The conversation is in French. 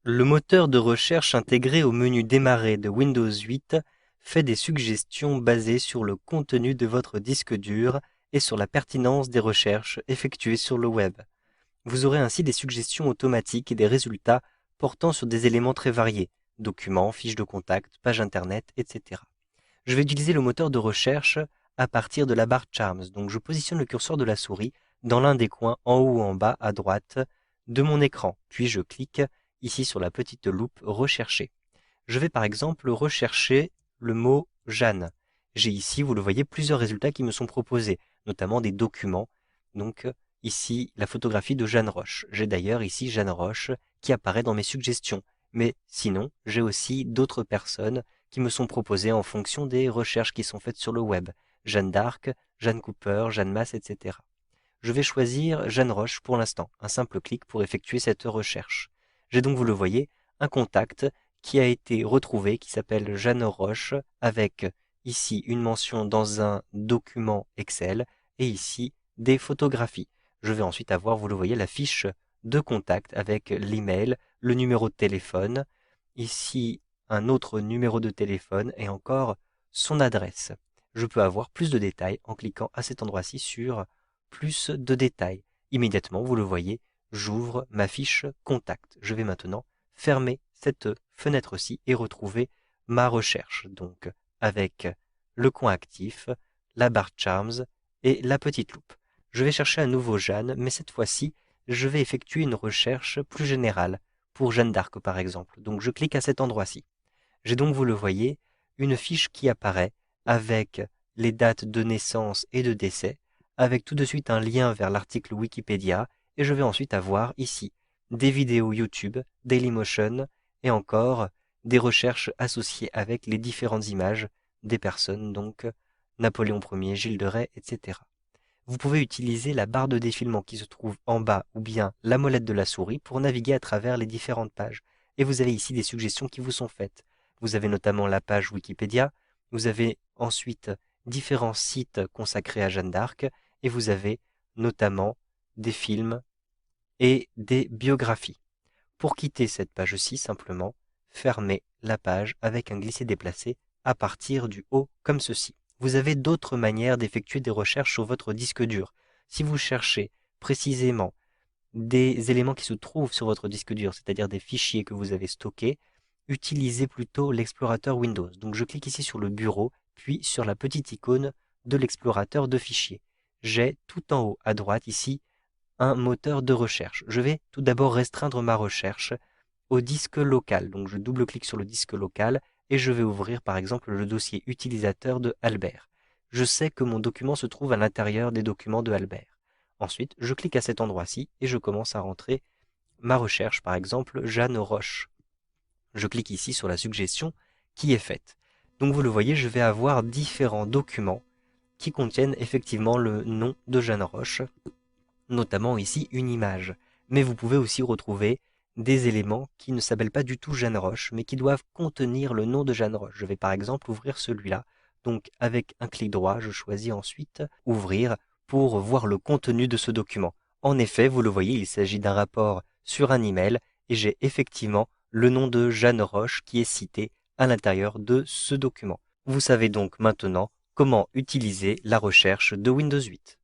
Le moteur de recherche intégré au menu Démarrer de Windows 8 fait des suggestions basées sur le contenu de votre disque dur et sur la pertinence des recherches effectuées sur le web. Vous aurez ainsi des suggestions automatiques et des résultats portant sur des éléments très variés, documents, fiches de contact, pages internet, etc. Je vais utiliser le moteur de recherche à partir de la barre Charms. Donc je positionne le curseur de la souris dans l'un des coins en haut ou en bas à droite de mon écran. Puis je clique ici sur la petite loupe Rechercher. Je vais par exemple rechercher le mot Jeanne. J'ai ici, vous le voyez, plusieurs résultats qui me sont proposés, notamment des documents. Donc ici, la photographie de Jeanne Roche. J'ai d'ailleurs ici Jeanne Roche qui apparaît dans mes suggestions. Mais sinon, j'ai aussi d'autres personnes qui me sont proposées en fonction des recherches qui sont faites sur le web. Jeanne d'Arc, Jeanne Cooper, Jeanne Masse, etc. Je vais choisir Jeanne Roche pour l'instant, un simple clic pour effectuer cette recherche. J'ai donc, vous le voyez, un contact qui a été retrouvé, qui s'appelle Jeanne Roche, avec ici une mention dans un document Excel et ici des photographies. Je vais ensuite avoir, vous le voyez, la fiche de contact avec l'email, le numéro de téléphone, ici un autre numéro de téléphone et encore son adresse. Je peux avoir plus de détails en cliquant à cet endroit-ci sur plus de détails. Immédiatement, vous le voyez, j'ouvre ma fiche contact. Je vais maintenant fermer cette fenêtre-ci et retrouver ma recherche. Donc, avec le coin actif, la barre Charms et la petite loupe. Je vais chercher un nouveau Jeanne, mais cette fois-ci, je vais effectuer une recherche plus générale, pour Jeanne d'Arc par exemple. Donc, je clique à cet endroit-ci. J'ai donc, vous le voyez, une fiche qui apparaît avec les dates de naissance et de décès, avec tout de suite un lien vers l'article Wikipédia, et je vais ensuite avoir ici des vidéos YouTube, Dailymotion, et encore des recherches associées avec les différentes images des personnes, donc Napoléon Ier, Gilles de Rais, etc. Vous pouvez utiliser la barre de défilement qui se trouve en bas ou bien la molette de la souris pour naviguer à travers les différentes pages. Et vous avez ici des suggestions qui vous sont faites. Vous avez notamment la page Wikipédia, vous avez ensuite différents sites consacrés à Jeanne d'Arc et vous avez notamment des films et des biographies. Pour quitter cette page-ci, simplement, fermez la page avec un glisser-déplacer à partir du haut comme ceci. Vous avez d'autres manières d'effectuer des recherches sur votre disque dur. Si vous cherchez précisément des éléments qui se trouvent sur votre disque dur, c'est-à-dire des fichiers que vous avez stockés, utilisez plutôt l'explorateur Windows. Donc je clique ici sur le bureau, puis sur la petite icône de l'explorateur de fichiers. J'ai tout en haut à droite ici un moteur de recherche. Je vais tout d'abord restreindre ma recherche au disque local. Donc je double-clique sur le disque local et je vais ouvrir par exemple le dossier utilisateur de Albert. Je sais que mon document se trouve à l'intérieur des documents de Albert. Ensuite, je clique à cet endroit-ci et je commence à rentrer ma recherche, par exemple Jeanne Roche. Je clique ici sur la suggestion qui est faite. Donc vous le voyez, je vais avoir différents documents qui contiennent effectivement le nom de Jeanne Roche, notamment ici une image. Mais vous pouvez aussi retrouver des éléments qui ne s'appellent pas du tout Jeanne Roche, mais qui doivent contenir le nom de Jeanne Roche. Je vais par exemple ouvrir celui-là. Donc avec un clic droit, je choisis ensuite Ouvrir pour voir le contenu de ce document. En effet, vous le voyez, il s'agit d'un rapport sur un email et j'ai effectivement le nom de Jeanne Roche qui est cité à l'intérieur de ce document. Vous savez donc maintenant comment utiliser la recherche de Windows 8.